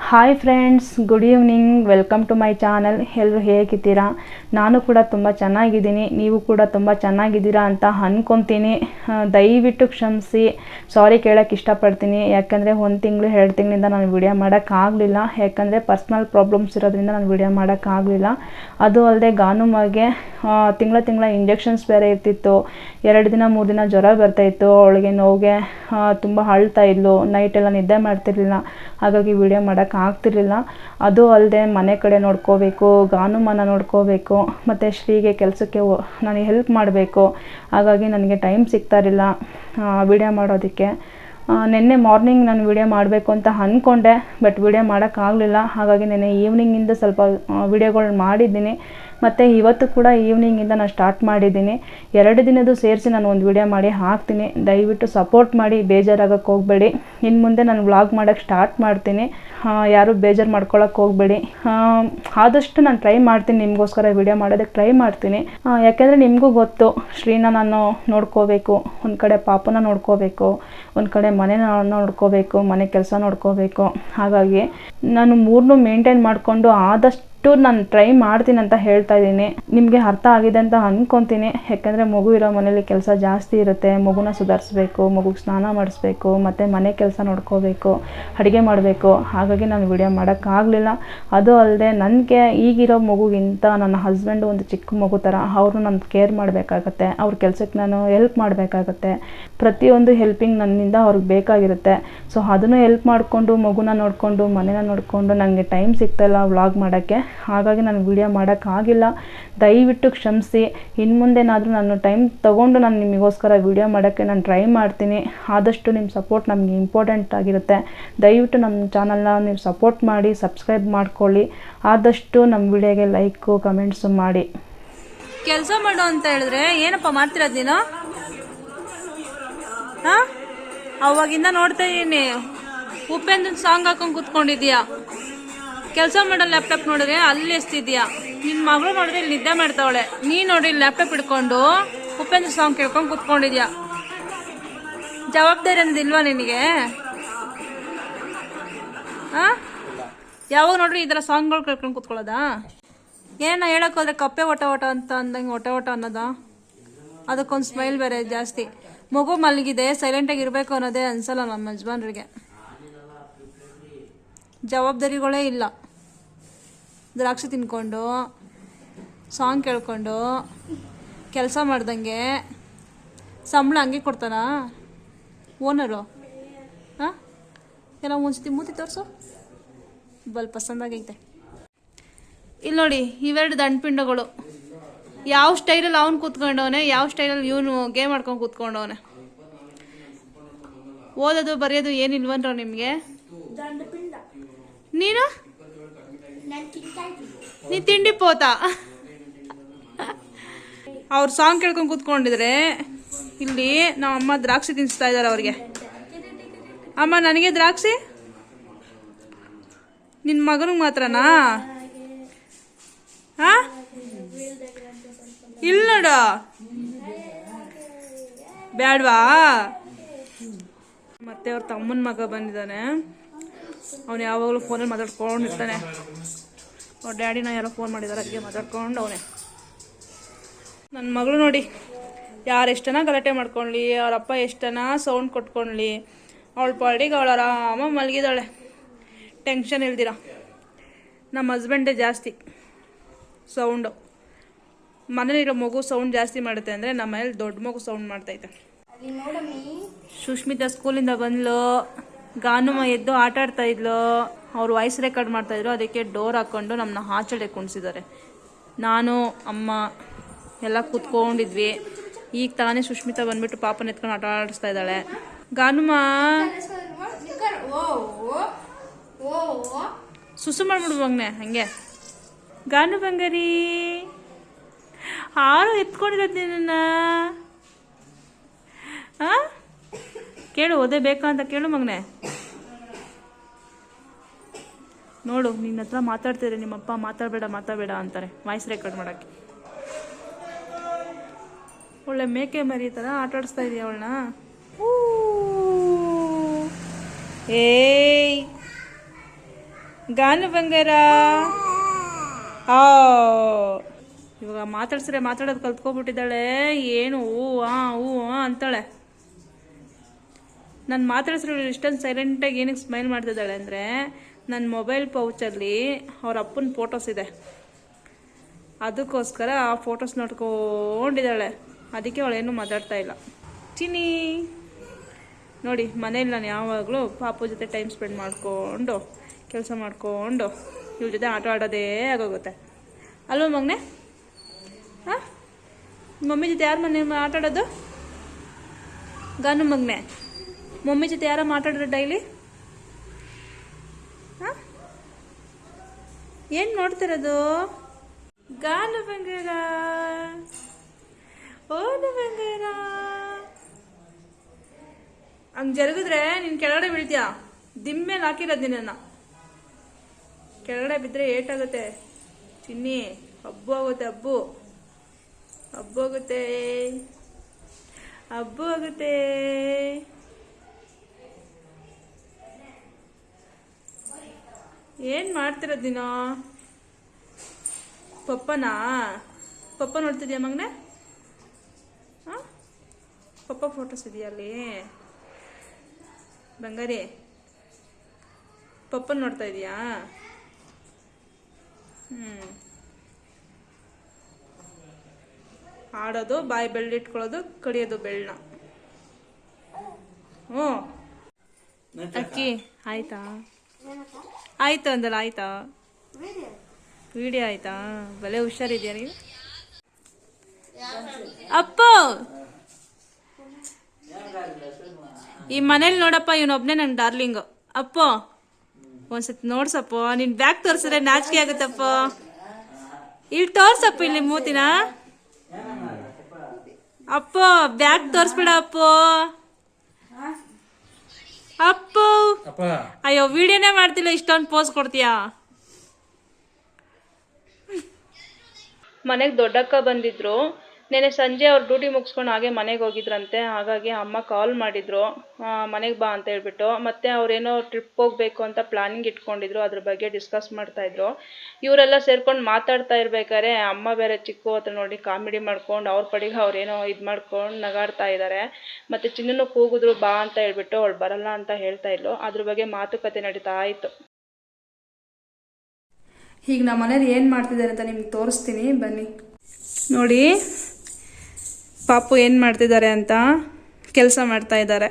Hi friends, good evening. Welcome to my channel. ಎಲ್ಲರೂ ಹೇಗಿದ್ದೀರಾ? ನಾನು ಕೂಡ ತುಂಬ ಚೆನ್ನಾಗಿದ್ದೀನಿ. ನೀವು ಕೂಡ ತುಂಬ ಚೆನ್ನಾಗಿದ್ದೀರಾ ಅಂತ ಅಂದ್ಕೊತೀನಿ. ದಯವಿಟ್ಟು ಕ್ಷಮಿಸಿ, ಸಾರಿ ಕೇಳೋಕ್ಕೆ ಇಷ್ಟಪಡ್ತೀನಿ. ಯಾಕಂದರೆ 1 ತಿಂಗಳು 2 ತಿಂಗಳಿಂದ ನಾನು ವಿಡಿಯೋ ಮಾಡೋಕ್ಕಾಗಲಿಲ್ಲ. ಯಾಕಂದರೆ ಪರ್ಸ್ನಲ್ ಪ್ರಾಬ್ಲಮ್ಸ್ ಇರೋದ್ರಿಂದ ನಾನು ವಿಡಿಯೋ ಮಾಡೋಕ್ಕಾಗಲಿಲ್ಲ. ಅದು ಅಲ್ಲದೆ ಗಾನುಮಗೆ ತಿಂಗಳ ಇಂಜೆಕ್ಷನ್ಸ್ ಬೇರೆ ಇರ್ತಿತ್ತು. 2 ದಿನ 3 ದಿನ ಜ್ವರ ಬರ್ತಾಯಿತ್ತು. ಅವಳಿಗೆ ನೋವಿಗೆ ತುಂಬ ಅಳ್ತಾ ಇದ್ಲು. ನೈಟೆಲ್ಲ ನಿದ್ದೆ ಮಾಡ್ತಿರ್ಲಿಲ್ಲ. ಹಾಗಾಗಿ ವಿಡಿಯೋ ಮಾಡೋಕ್ಕಾಗ್ತಿರ್ಲಿಲ್ಲ. ಅದು ಅಲ್ಲದೆ ಮನೆ ಕಡೆ ನೋಡ್ಕೋಬೇಕು, ಗಾನುಮನ ನೋಡ್ಕೋಬೇಕು, ಮತ್ತು ಶ್ರೀಗೆ ಕೆಲಸಕ್ಕೆ ನನಗೆ ಹೆಲ್ಪ್ ಮಾಡಬೇಕು. ಹಾಗಾಗಿ ನನಗೆ ಟೈಮ್ ಸಿಗ್ತಾ ಇರಲಿಲ್ಲ ವಿಡಿಯೋ ಮಾಡೋದಕ್ಕೆ. ನಿನ್ನೆ ಮಾರ್ನಿಂಗ್ ನಾನು ವಿಡಿಯೋ ಮಾಡಬೇಕು ಅಂತ ಅಂದ್ಕೊಂಡೆ, ಬಟ್ ವಿಡಿಯೋ ಮಾಡೋಕ್ಕಾಗಲಿಲ್ಲ. ಹಾಗಾಗಿ ನೆನ್ನೆ ಈವ್ನಿಂಗಿಂದ ಸ್ವಲ್ಪ ವಿಡಿಯೋಗಳು ಮಾಡಿದ್ದೀನಿ. ಮತ್ತು ಇವತ್ತು ಕೂಡ ಈವ್ನಿಂಗಿಂದ ನಾನು ಸ್ಟಾರ್ಟ್ ಮಾಡಿದ್ದೀನಿ. 2 ದಿನದ್ದು ಸೇರಿಸಿ ನಾನು ಒಂದು ವಿಡಿಯೋ ಮಾಡಿ ಹಾಕ್ತೀನಿ. ದಯವಿಟ್ಟು ಸಪೋರ್ಟ್ ಮಾಡಿ, ಬೇಜಾರಾಗೋಕ್ಕೆ ಹೋಗಬೇಡಿ. ಇನ್ನು ಮುಂದೆ ನಾನು ವ್ಲಾಗ್ ಮಾಡೋಕ್ಕೆ ಸ್ಟಾರ್ಟ್ ಮಾಡ್ತೀನಿ. ಯಾರೂ ಬೇಜಾರು ಮಾಡ್ಕೊಳ್ಳೋಕೆ ಹೋಗಬೇಡಿ. ಆದಷ್ಟು ನಾನು ಟ್ರೈ ಮಾಡ್ತೀನಿ, ನಿಮಗೋಸ್ಕರ ವಿಡಿಯೋ ಮಾಡೋದಕ್ಕೆ ಟ್ರೈ ಮಾಡ್ತೀನಿ. ಯಾಕೆಂದರೆ ನಿಮಗೂ ಗೊತ್ತು, ಶ್ರೀನ ನಾನು ನೋಡ್ಕೋಬೇಕು, ಒಂದು ಕಡೆ ಪಾಪನ ನೋಡ್ಕೋಬೇಕು, ಒಂದು ಕಡೆ ಮನೆನ ನೋಡ್ಕೋಬೇಕು, ಮನೆ ಕೆಲಸ ನೋಡ್ಕೋಬೇಕು. ಹಾಗಾಗಿ ನಾನು 3 ಮೇಂಟೈನ್ ಮಾಡಿಕೊಂಡು ಆದಷ್ಟು ನಾನು ಟ್ರೈ ಮಾಡ್ತೀನಿ ಅಂತ ಹೇಳ್ತಾ ಇದ್ದೀನಿ. ನಿಮಗೆ ಅರ್ಥ ಆಗಿದೆ ಅಂತ ಅಂದ್ಕೊತೀನಿ. ಯಾಕಂದರೆ ಮಗು ಇರೋ ಮನೇಲಿ ಕೆಲಸ ಜಾಸ್ತಿ ಇರುತ್ತೆ. ಮಗುನ ಸುಧಾರಿಸ್ಬೇಕು, ಮಗುಗೆ ಸ್ನಾನ ಮಾಡಿಸ್ಬೇಕು, ಮತ್ತು ಮನೆ ಕೆಲಸ ನೋಡ್ಕೋಬೇಕು, ಅಡುಗೆ ಮಾಡಬೇಕು. ಹಾಗಾಗಿ ನಾನು ವಿಡಿಯೋ ಮಾಡೋಕ್ಕಾಗಲಿಲ್ಲ. ಅದು ಅಲ್ಲದೆ ನನಗೆ ಈಗಿರೋ ಮಗುಗಿಂತ ನನ್ನ ಹಸ್ಬೆಂಡು ಒಂದು ಚಿಕ್ಕ ಮಗು ಥರ. ಅವ್ರನ್ನ ನಾನು ಕೇರ್ ಮಾಡಬೇಕಾಗತ್ತೆ. ಅವ್ರ ಕೆಲಸಕ್ಕೆ ನಾನು ಹೆಲ್ಪ್ ಮಾಡಬೇಕಾಗತ್ತೆ. ಪ್ರತಿಯೊಂದು ಹೆಲ್ಪಿಂಗ್ ನನ್ನಿಂದ ಅವ್ರಿಗೆ ಬೇಕಾಗಿರುತ್ತೆ. ಸೊ ಅದನ್ನು ಹೆಲ್ಪ್ ಮಾಡಿಕೊಂಡು, ಮಗುನ ನೋಡಿಕೊಂಡು, ಮನೆನ ನೋಡಿಕೊಂಡು ನನಗೆ ಟೈಮ್ ಸಿಗ್ತಾಯಿಲ್ಲ ವ್ಲಾಗ್ ಮಾಡೋಕ್ಕೆ. ಹಾಗಾಗಿ ನಾನು ವಿಡಿಯೋ ಮಾಡೋಕ್ಕಾಗಿಲ್ಲ. ದಯವಿಟ್ಟು ಕ್ಷಮಿಸಿ. ಇನ್ನು ಮುಂದೆನಾದರೂ ನಾನು ಟೈಮ್ ತೊಗೊಂಡು ನಾನು ನಿಮಗೋಸ್ಕರ ವಿಡಿಯೋ ಮಾಡೋಕ್ಕೆ ನಾನು ಟ್ರೈ ಮಾಡ್ತೀನಿ. ಆದಷ್ಟು ನಿಮ್ಮ ಸಪೋರ್ಟ್ ನಮಗೆ ಇಂಪಾರ್ಟೆಂಟ್ ಆಗಿರುತ್ತೆ. ದಯವಿಟ್ಟು ನಮ್ಮ ಚಾನಲ್ನ ನೀವು ಸಪೋರ್ಟ್ ಮಾಡಿ, ಸಬ್ಸ್ಕ್ರೈಬ್ ಮಾಡ್ಕೊಳ್ಳಿ. ಆದಷ್ಟು ನಮ್ಮ ವಿಡಿಯೋಗೆ ಲೈಕು ಕಮೆಂಟ್ಸು ಮಾಡಿ. ಕೆಲಸ ಮಾಡು ಅಂತ ಹೇಳಿದ್ರೆ ಏನಪ್ಪ ಮಾಡ್ತಿರೋದು ನೀನು? ಅವಾಗಿಂದ ನೋಡ್ತಾ ಇದ್ದೀನಿ, ಉಪೇಂದ್ರ ಸಾಂಗ್ ಹಾಕೊಂಡು ಕೂತ್ಕೊಂಡಿದ್ಯಾ. ಕೆಲಸ ಮಾಡೋ ಲ್ಯಾಪ್ಟಾಪ್ ನೋಡಿದ್ರೆ ಅಲ್ಲಿ ಎಸ್ತಿದ್ಯಾ. ನಿನ್ನ ಮಗಳು ನೋಡಿದ್ರೆ ಇಲ್ಲಿ ನಿದ್ದೆ ಮಾಡ್ತಾವಳೆ. ನೀನು ನೋಡ್ರಿ ಲ್ಯಾಪ್ಟಾಪ್ ಹಿಡ್ಕೊಂಡು ಉಪೇಂದ್ರ ಸಾಂಗ್ ಕೇಳ್ಕೊಂಡು ಕೂತ್ಕೊಂಡಿದ್ಯಾ. ಜವಾಬ್ದಾರಿ ಅನ್ನೋದಿಲ್ವಾ ನಿನಗೆ? ಯಾವಾಗ ನೋಡ್ರಿ ಈ ಥರ ಸಾಂಗ್ಗಳು ಕೇಳ್ಕೊಂಡು ಕೂತ್ಕೊಳ್ಳೋದಾ? ಏನ ಹೇಳಕ್ ಹೋದ್ರೆ ಕಪ್ಪೆ ಓಟ ಓಟ ಅಂತ ಅಂದಂಗೆ ಓಟ ಓಟ ಅನ್ನೋದ. ಅದಕ್ಕೊಂದು ಸ್ಮೈಲ್ ಬೇರೆ ಜಾಸ್ತಿ. ಮಗು ಮಲಗಿದೆ, ಸೈಲೆಂಟಾಗಿ ಇರಬೇಕು ಅನ್ನೋದೇ ಅನ್ಸಲ್ಲ ನಮ್ಮ ಯಜಮಾನ್ರಿಗೆ. ಜವಾಬ್ದಾರಿಗಳೇ ಇಲ್ಲ. ದ್ರಾಕ್ಷಿ ತಿನ್ಕೊಂಡು, ಸಾಂಗ್ ಕೇಳ್ಕೊಂಡು, ಕೆಲಸ ಮಾಡ್ದಂಗೆ ಸಂಬಳ ಹಂಗೆ ಕೊಡ್ತಾನ ಓನರು? ಏನೋ ಒಂದ್ಸತಿ ಮೂತಿ ತೋರಿಸು, ಬಲ್ ಪಸಂದಾಗೈತೆ. ಇಲ್ಲಿ ನೋಡಿ, ಇವೆರಡು ದಂಡಪಿಂಡಗಳು. ಯಾವ ಸ್ಟೈಲಲ್ಲಿ ಅವ್ನು ಕೂತ್ಕೊಂಡವನೆ, ಯಾವ ಸ್ಟೈಲಲ್ಲಿ ಇವನು ಗೇಮ್ ಆಡ್ಕೊಂಡು ಕೂತ್ಕೊಂಡವನೆ. ಓದೋದು ಬರೆಯೋದು ಏನಿಲ್ವನ್ರ ನಿಮಗೆ? ನೀನು ತಿಂಡಿ ಪೋತ. ಅವ್ರು ಸಾಂಗ್ ಕೇಳ್ಕೊಂಡು ಕೂತ್ಕೊಂಡಿದ್ರೆ ಇಲ್ಲಿ ನಮ್ಮ ಅಮ್ಮ ದ್ರಾಕ್ಷಿ ತಿನ್ನಿಸ್ತಾ ಇದ್ದಾರೆ ಅವ್ರಿಗೆ. ಅಮ್ಮ ನನಗೆ ದ್ರಾಕ್ಷಿ, ನಿನ್ನ ಮಗನಿಗೆ ಮಾತ್ರನಾ? ಇಲ್ಲ ನೋಡ, ಬ್ಯಾಡ್ವಾ? ಮತ್ತೆ ಅವ್ರ ತಮ್ಮನ ಮಗ ಬಂದಿದ್ದಾನೆ. ಅವನು ಯಾವಾಗಲೂ ಫೋನಲ್ಲಿ ಮಾತಾಡ್ಕೊಂಡಿರ್ತಾನೆ. ಅವ್ರ ಡ್ಯಾಡಿನ ಯಾರೋ ಫೋನ್ ಮಾಡಿದ್ದಾರೆ, ಅದಕ್ಕೆ ಮಾತಾಡ್ಕೊಂಡು ಅವನೇ. ನನ್ನ ಮಗಳು ನೋಡಿ, ಯಾರು ಎಷ್ಟನ ಗಲಾಟೆ ಮಾಡ್ಕೊಳ್ಳಿ, ಅವರಪ್ಪ ಎಷ್ಟನ ಸೌಂಡ್ ಕೊಟ್ಕೊಳ್ಳಿ, ಅವಳ ಪಾಡಿಗೆ ಅವಳು ಆರಾಮಾಗಿ ಮಲಗಿದಾಳೆ, ಟೆನ್ಷನ್ ಇಲ್ದಿರ. ನಮ್ಮ ಹಸ್ಬೆಂಡೇ ಜಾಸ್ತಿ ಸೌಂಡು. ಮನೇಲಿರೋ ಮಗು ಸೌಂಡ್ ಜಾಸ್ತಿ ಮಾಡುತ್ತೆ ಅಂದರೆ ನಮ್ಮ ಮನೇಲಿ ದೊಡ್ಡ ಮಗು ಸೌಂಡ್ ಮಾಡ್ತೈತೆ. ಸುಷ್ಮಿತಾ ಸ್ಕೂಲಿಂದ ಬಂದ್ಲು, ಗಾನುಮ ಎದ್ದು ಆಟ ಆಡ್ತಾ ಇದ್ಲು. ಅವ್ರು ವಾಯ್ಸ್ ರೆಕಾರ್ಡ್ ಮಾಡ್ತಾಯಿದ್ರು, ಅದಕ್ಕೆ ಡೋರ್ ಹಾಕ್ಕೊಂಡು ನಮ್ಮನ್ನ ಆಚೆಡೆ ಕುಣಿಸಿದ್ದಾರೆ. ನಾನು ಅಮ್ಮ ಎಲ್ಲ ಕೂತ್ಕೊಂಡಿದ್ವಿ. ಈಗ ತಾನೇ ಸುಷ್ಮಿತಾ ಬಂದ್ಬಿಟ್ಟು ಪಾಪನ ಎತ್ಕೊಂಡು ಆಟ ಆಡಿಸ್ತಾ ಇದ್ದಾಳೆ. ಗಾನುಮ ಸುಸು ಮಾಡ್ಬಿಡ್ಬಂಗ್ನೆ ಹಂಗೆ. ಗಾನು ಬಂಗಾರಿ, ಹಾರು ಎತ್ಕೊಂಡಿರೋದು ನಿನ್ನ. ಕೇಳು, ಓದೇ ಬೇಕಾ ಅಂತ ಕೇಳು ಮಗನೆ. ನೋಡು, ನಿನ್ನ ಹತ್ರ ಮಾತಾಡ್ತಿದ್ರೆ ನಿಮ್ಮಪ್ಪ ಮಾತಾಡಬೇಡ ಅಂತಾರೆ ವಾಯ್ಸ್ ರೆಕಾರ್ಡ್ ಮಾಡೋಕ್ಕೆ. ಒಳ್ಳೆ ಮೇಕೆ ಮರಿ ಥರ ಆಟ ಆಡಿಸ್ತಾ ಇದೆಯಾ ಅವಳನ್ನ. ಏಯ್ ಗಾನು ಬಂಗಾರ. ಇವಾಗ ಮಾತಾಡ್ಸಿದ್ರೆ ಮಾತಾಡೋದು ಕಲ್ತ್ಕೊಬಿಟ್ಟಿದ್ದಾಳೆ. ಏನು ಹೂ ಅಂತಾಳೆ. ನಾನು ಮಾತಾಡ್ಸಿರೋ ಇಷ್ಟೊಂದು ಸೈಲೆಂಟಾಗಿ ಏನಕ್ಕೆ ಸ್ಮೈಲ್ ಮಾಡ್ತಿದ್ದಾಳೆ ಅಂದರೆ, ನನ್ನ ಮೊಬೈಲ್ ಪೌಚಲ್ಲಿ ಅವ್ರ ಅಪ್ಪನ ಫೋಟೋಸ್ ಇದೆ, ಅದಕ್ಕೋಸ್ಕರ ಆ ಫೋಟೋಸ್ ನೋಡ್ಕೊಂಡಿದ್ದಾಳೆ. ಅದಕ್ಕೆ ಅವಳೇನು ಮಾತಾಡ್ತಾ ಇಲ್ಲ. ಚಿನ್ನಿ ನೋಡಿ, ಮನೇಲಿ ನಾನು ಯಾವಾಗಲೂ ಪಾಪು ಜೊತೆ ಟೈಮ್ ಸ್ಪೆಂಡ್ ಮಾಡಿಕೊಂಡು ಕೆಲಸ ಮಾಡಿಕೊಂಡು ಇವ್ರ ಜೊತೆ ಆಟ ಆಡೋದೇ ಆಗೋಗುತ್ತೆ ಅಲ್ವ ಮಗನೆ? ಹಾಂ, ಮಮ್ಮಿ ಜೊತೆ ಯಾರು ಮನೆ ಆಟ ಆಡೋದು? ಗಾನು ಮಗನೆ, ಮಮ್ಮಿ ಜೊತೆ ಯಾರ ಮಾತಾಡಿದ್ರೆ ಡೈಲಿ? ಹಾಂ, ಏನು ನೋಡ್ತಿರೋದು? ಗಾನು ಬಂಗಾರ, ಓನು ಬಂಗಾರ. ಹಂಗೆ ಜರುಗಿದ್ರೆ ನೀನು ಕೆಳಗಡೆ ಬೀಳ್ತೀಯ. ದಿಮ್ಮೇಲೆ ಹಾಕಿರೋದು ನಿನ್ನ. ಕೆಳಗಡೆ ಬಿದ್ದರೆ ಏಟಾಗುತ್ತೆ ಚಿನ್ನಿ. ಹಬ್ಬು ಆಗುತ್ತೆ, ಹಬ್ಬು ಆಗುತ್ತೆ, ಹಬ್ಬು ಆಗುತ್ತೆ. ಏನು ಮಾಡ್ತಿರೋದು ನೀನು? ಪಪ್ಪ ನೋಡ್ತಿದ್ಯಾ ಮಗನೆ? ಹಾಂ, ಪಪ್ಪ ಫೋಟೋಸ್ ಇದೆಯಾ ಅಲ್ಲಿ? ಬಂಗಾರಿ, ಪಪ್ಪನ ನೋಡ್ತಾ ಇದೀಯಾ? ಆಡೋದು, ಬಾಯಿ ಬೆಳ್ಳಿಟ್ಕೊಳ್ಳೋದು, ಕಡಿಯೋದು ಬೆಳ್ಳನ. ಹ್ಞೂ, ಅಕ್ಕಿ ಆಯ್ತಾ? ಆಯ್ತು ಅಂದಲ್ಲ, ಆಯ್ತಾ? ವಿಡಿಯೋ ಆಯ್ತಾ? ಭಲೇ ಹುಷಾರಿದ್ಯಾ ನೀವು? ಅಪ್ಪ, ಈ ಮನೇಲಿ ನೋಡಪ್ಪ, ಇವನೊಬ್ನೇ ನನ್ನ ಡಾರ್ಲಿಂಗು. ಅಪ್ಪ ಒಂದ್ಸತಿ ನೋಡ್ಸಪ್ಪ. ನಿನ್ ಬ್ಯಾಗ್ ತೋರ್ಸಿದ್ರೆ ನಾಚಿಕೆ ಆಗುತ್ತಪ್ಪ. ಇಲ್ಲಿ ತೋರ್ಸಪ್ಪ, ಇಲ್ಲಿ ಮೂತಿನ. ಅಪ್ಪ ಬ್ಯಾಗ್ ತೋರ್ಸ್ಬಿಡ ಅಪ್ಪ. ಅಪ್ಪ ಅಯ್ಯೋ, ವಿಡಿಯೋನೇ ಮಾಡ್ತಿಲ್ಲ, ಇಷ್ಟೊಂದು ಪೋಸ್ ಕೊಡ್ತೀಯಾ? ಮನೆಗೆ ದೊಡ್ಡಕ್ಕ ಬಂದಿದ್ರು. ನೆನೆ ಸಂಜೆ ಅವ್ರು ಡ್ಯೂಟಿ ಮುಗಿಸ್ಕೊಂಡು ಹಾಗೆ ಮನೆಗೆ ಹೋಗಿದ್ರಂತೆ. ಹಾಗಾಗಿ ಅಮ್ಮ ಕಾಲ್ ಮಾಡಿದ್ರು, ಮನೆಗೆ ಬಾ ಅಂತ ಹೇಳ್ಬಿಟ್ಟು. ಮತ್ತು ಅವರೇನೋ ಟ್ರಿಪ್ ಹೋಗಬೇಕು ಅಂತ ಪ್ಲಾನಿಂಗ್ ಇಟ್ಕೊಂಡಿದ್ರು, ಅದ್ರ ಬಗ್ಗೆ ಡಿಸ್ಕಸ್ ಮಾಡ್ತಾಯಿದ್ರು. ಇವರೆಲ್ಲ ಸೇರ್ಕೊಂಡು ಮಾತಾಡ್ತಾ ಇರ್ಬೇಕಾದ್ರೆ ಅಮ್ಮ ಬೇರೆ ಚಿಕ್ಕು ಹತ್ರ ನೋಡಿ ಕಾಮಿಡಿ ಮಾಡ್ಕೊಂಡು ಅವ್ರ ಪಡಿಗೆ ಅವ್ರೇನೋ ಇದು ಮಾಡ್ಕೊಂಡು ನಗಾಡ್ತಾ ಇದ್ದಾರೆ. ಮತ್ತು ಚಿನ್ನೂ ಕೂಗಿದ್ರು ಬಾ ಅಂತ ಹೇಳ್ಬಿಟ್ಟು, ಅವಳು ಬರಲ್ಲ ಅಂತ ಹೇಳ್ತಾ ಇದ್ಲು. ಅದ್ರ ಬಗ್ಗೆ ಮಾತುಕತೆ ನಡೀತಾ ಇತ್ತು. ಈಗ ನಮ್ಮ ಮನೇಲಿ ಏನು ಮಾಡ್ತಿದ್ದಾರೆ ಅಂತ ನಿಮ್ಗೆ ತೋರಿಸ್ತೀನಿ, ಬನ್ನಿ ನೋಡಿ. ಪಾಪು ಏನು ಮಾಡ್ತಿದ್ದಾರೆ ಅಂತ, ಕೆಲಸ ಮಾಡ್ತಾ ಇದ್ದಾರೆ.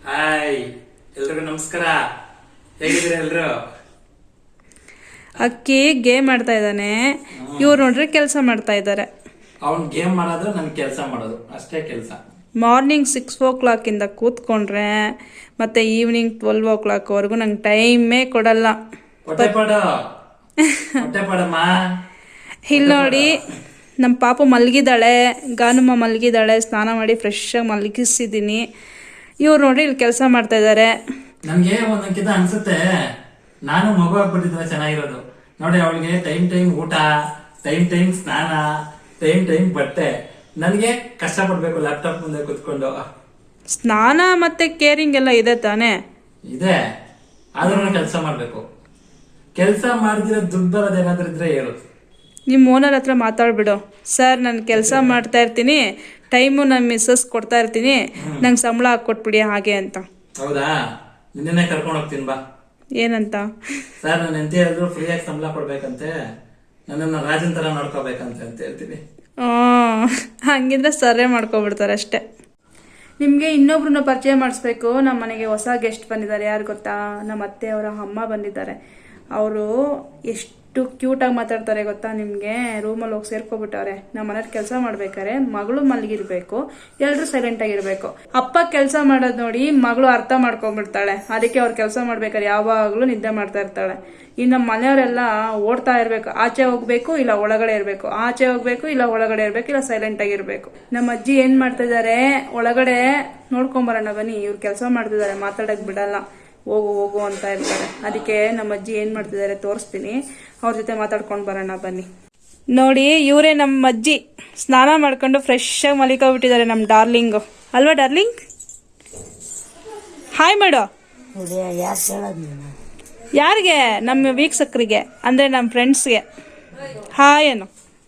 ಹಾಯ್ ಎಲ್ರಿಗೂ ನಮಸ್ಕಾರ, ಹೇಗಿದ್ದೀರಾ ಎಲ್ರು? ಅಕ್ಕಿ ಗೇಮ್ ಮಾಡ್ತಾ ಇದ್ದಾನೆ, ಇವ್ರು ನೋಡ್ರಿ ಕೆಲಸ ಮಾಡ್ತಾ ಇದ್ದಾರೆ. ಅವ್ನು ಗೇಮ್ ಮಾಡೋದು, ನನ್ ಕೆಲಸ ಮಾಡೋದು, ಅಷ್ಟೇ ಕೆಲಸ. ಮಾರ್ನಿಂಗ್ 6 o'clock ಇಂದ ಕೂತ್ಕೊಂಡ್ರೆ ಮತ್ತೆ ಈವ್ನಿಂಗ್ 12 o'clock ವರೆಗೂ ನಂಗೆ ಟೈಮೇ ಕೊಡಲ್ಲ. ಇಲ್ಲಿ ನೋಡಿ, ನಮ್ಮ ಪಾಪು ಮಲಗಿದ್ದಾಳೆ, ಗಾನಮ್ಮ ಮಲಗಿದ್ದಾಳೆ. ಸ್ನಾನ ಮಾಡಿ ಫ್ರೆಶ್ ಆಗಿ ಮಲಗಿಸಿದ್ದೀನಿ. ಇವ್ರು ನೋಡಿ ಇಲ್ಲಿ ಕೆಲಸ ಮಾಡ್ತಾ ಇದ್ದಾರೆ. ನನ್ಗೆ ಒಂದಕ್ಕಿಂತ ಅನ್ಸುತ್ತೆ, ನಾನು ಮಗು ಆಗ್ಬಿಟ್ಟಿದ್ರೆ ಚೆನ್ನಾಗಿರೋದು. ನೋಡಿ, ಅವಳಿಗೆ ಟೈಮ್ ಊಟ, ಟೈಮ್ ಸ್ನಾನ, ಟೈಮ್ ಬಟ್ಟೆ. ನನಗೆ ಕಷ್ಟ ಪಡ್ಬೇಕು ಲ್ಯಾಪ್ಟಾಪ್ ಮುಂದೆ ಕುತ್ಕೊಂಡು. ಸ್ನಾನ ಮತ್ತೆ ಕೇರಿಂಗ್ ಎಲ್ಲ ಇದೆ ತಾನೇ? ಇದೆ, ಆದ್ರೂ ನಾನು ಕೆಲಸ ಮಾಡ್ಬೇಕು. ಕೆಲಸ ಮಾಡಿದ್ರೆ ದುಡ್ಡು ಬರೋದು ಏನಾದ್ರೂ ಇದ್ರೆ ಹೇಳು. ನಿಮ್ಮ ಓನರ್ ಹತ್ರ ಮಾತಾಡ್ಬಿಡು, ಸರ್ ನಾನು ಕೆಲಸ ಮಾಡ್ತಾ ಇರ್ತೀನಿ, ಟೈಮು ನನ್ನ ಮಿಸ್ಸಸ್ ಕೊಡ್ತಾ ಇರ್ತೀನಿ, ನಂಗೆ ಸಂಬಳ ಹಾಕ್ಕೊಟ್ಬಿಡಿ ಹಾಗೆ ಅಂತ. ಹೌದಾ? ನಿನ್ನೆ ಕರ್ಕೊಂಡು ಹೋಗ್ತೀನಿ ಬಾ. ಏನಂತ? ಸರ್ ನನ್ನ ಎಂತ ಹೇಳಿದ್ರು ಫ್ರೀಯಾಗಿ ಸಂಬಳ ಕೊಡ್ಬೇಕಂತೆ, ನನ್ನನ್ನು ರಾಜನ್ ತರ ನೋಡ್ಕೋಬೇಕಂತ ಅಂತ ಹೇಳ್ತೀನಿ. ಹಂಗಿದ್ರೆ ಸರ್ರೇ ಮಾಡ್ಕೊಬಿಡ್ತಾರೆ ಅಷ್ಟೇ. ನಿಮಗೆ ಇನ್ನೊಬ್ರನ್ನ ಪರಿಚಯ ಮಾಡಿಸ್ಬೇಕು. ನಮ್ಮ ಮನೆಗೆ ಹೊಸ ಗೆಸ್ಟ್ ಬಂದಿದ್ದಾರೆ. ಯಾರು ಗೊತ್ತಾ? ನಮ್ಮ ಅತ್ತೆ ಅವರ ಅಮ್ಮ ಬಂದಿದ್ದಾರೆ. ಅವರು ಎಷ್ಟು ಕ್ಯೂಟಾಗಿ ಮಾತಾಡ್ತಾರೆ ಗೊತ್ತಾ ನಿಮಗೆ? ರೂಮಲ್ಲಿ ಹೋಗಿ ಸೇರ್ಕೊಬಿಟ್ಟವ್ರೆ. ನಮ್ಮ ಮನೇಲಿ ಕೆಲಸ ಮಾಡ್ಬೇಕಾರೆ ಮಗಳು ಮಲಗಿರ್ಬೇಕು, ಎಲ್ಲರೂ ಸೈಲೆಂಟಾಗಿರ್ಬೇಕು. ಅಪ್ಪ ಕೆಲಸ ಮಾಡೋದು ನೋಡಿ ಮಗಳು ಅರ್ಥ ಮಾಡ್ಕೊಂಡ್ಬಿಡ್ತಾಳೆ. ಅದಕ್ಕೆ ಅವ್ರು ಕೆಲಸ ಮಾಡ್ಬೇಕಾದ್ರೆ ಯಾವಾಗಲೂ ನಿದ್ದೆ ಮಾಡ್ತಾ ಇರ್ತಾಳೆ. ಇನ್ನು ನಮ್ಮ ಮನೆಯವರೆಲ್ಲ ಓಡ್ತಾ ಇರಬೇಕು, ಆಚೆ ಹೋಗ್ಬೇಕು ಇಲ್ಲ ಒಳಗಡೆ ಇರಬೇಕು, ಆಚೆ ಹೋಗ್ಬೇಕು ಇಲ್ಲ ಒಳಗಡೆ ಇರಬೇಕು, ಇಲ್ಲ ಸೈಲೆಂಟಾಗಿರ್ಬೇಕು. ನಮ್ಮ ಅಜ್ಜಿ ಏನು ಮಾಡ್ತಿದ್ದಾರೆ, ಒಳಗಡೆ ನೋಡ್ಕೊಂಬರೋಣ ಬನ್ನಿ, ಇವ್ರು ಕೆಲಸ ಮಾಡ್ತಿದ್ದಾರೆ, ಮಾತಾಡೋಕೆ ಬಿಡಲ್ಲ, ಹೋಗು ಅಂತ ಇರ್ತಾರೆ. ಅದಕ್ಕೆ ನಮ್ಮ ಅಜ್ಜಿ ಏನು ಮಾಡ್ತಿದ್ದಾರೆ ತೋರಿಸ್ತೀನಿ, ಅವ್ರ ಜೊತೆ ಮಾತಾಡ್ಕೊಂಡು ಬರೋಣ ಬನ್ನಿ. ನೋಡಿ, ಇವರೇ ನಮ್ಮ ಅಜ್ಜಿ. ಸ್ನಾನ ಮಾಡ್ಕೊಂಡು ಫ್ರೆಶ್ ಆಗಿ ಮಲಿಕೋಬಿಟ್ಟಿದ್ದಾರೆ ನಮ್ಮ ಡಾರ್ಲಿಂಗು. ಅಲ್ವಾ ಡಾರ್ಲಿಂಗ್? ಹಾಯ್ ಮಾಡು. ಯಾರಿಗೆ? ನಮ್ಮ ವೀಕ್ಷಕರಿಗೆ, ಅಂದರೆ ನಮ್ಮ ಫ್ರೆಂಡ್ಸ್ಗೆ ಹಾಯ್ ಏನು.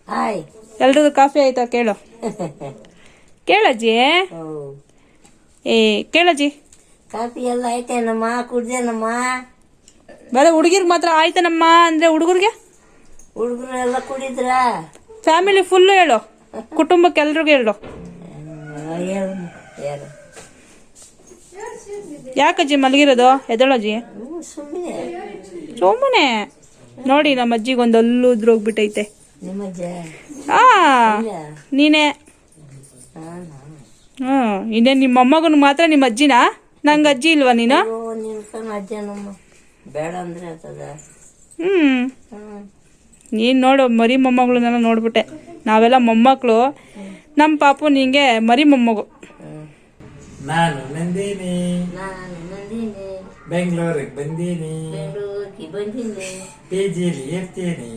ಹಾಯ್. ಎಲ್ರದ್ದು ಕಾಫಿ ಆಯ್ತಾ ಕೇಳು. ಕೇಳಜ್ಜಿ. ಏ ಕೇಳಜ್ಜಿ. ಕಾಫಿ ಎಲ್ಲ ಆಯ್ತೇನಮ್ಮ? ಕುಡ್ದೇನಮ್ಮ? ಬರೀ ಹುಡುಗಿರ್ಗೆ ಮಾತ್ರ ಆಯ್ತನಮ್ಮ ಅಂದರೆ ಹುಡುಗರಿಗೆ? ಹುಡುಗರು ಎಲ್ಲ ಕುಡಿದ್ರ? ಫ್ಯಾಮಿಲಿ ಫುಲ್ಲು ಹೇಳು, ಕುಟುಂಬಕ್ಕೆ ಎಲ್ರಿಗೂ ಹೇಳು. ಯಾರು? ಯಾಕಜ್ಜಿ ಮಲಗಿರೋದು? ಎದಳಜ್ಜಿ. ಸುಮ್ಮನೆ. ಸುಮ್ಮನೆ ನೋಡಿ, ನಮ್ಮ ಅಜ್ಜಿಗೆ ಒಂದು ಹಲ್ಲು ಉದ್ರೋಗ್ಬಿಟ್ಟೈತೆ. ನಿಮ್ಮಜ್ಜ? ಆ ನೀನೇ. ಇನ್ನೇನು ನಿಮ್ಮ ಮೊಮ್ಮಗನ ಮಾತ್ರ ನಿಮ್ಮ ಅಜ್ಜಿನಾ? ನಂಗೆ ಅಜ್ಜಿ ಇಲ್ವಾ ನೀನು? ನಿನ್ಕನ್ ಅಜ್ಜನಮ್ಮ ಬೇಡ ಅಂದ್ರೆ ಆಗ್ತದ. ನೀನು ನೋಡು, ಮರಿ ಮೊಮ್ಮಗಳನ್ನೆಲ್ಲ ನೋಡ್ಬಿಟ್ಟೆ. ನಾವೆಲ್ಲ ಮೊಮ್ಮಕ್ಕಳು, ನಮ್ಮ ಪಾಪು ನಿಂಗೆ ಮರಿ ಮೊಮ್ಮಗು. ನಾನು ನಂದಿನಿ, ನಾನು ನಂದಿನಿ, ಬೆಂಗಳೂರಿಗೆ ಬಂದೀನಿ, ಬೆಂಗಳೂರಿಗೆ ಬಂದೀನಿ, PG ಲಿ ಇರ್ತೀನಿ.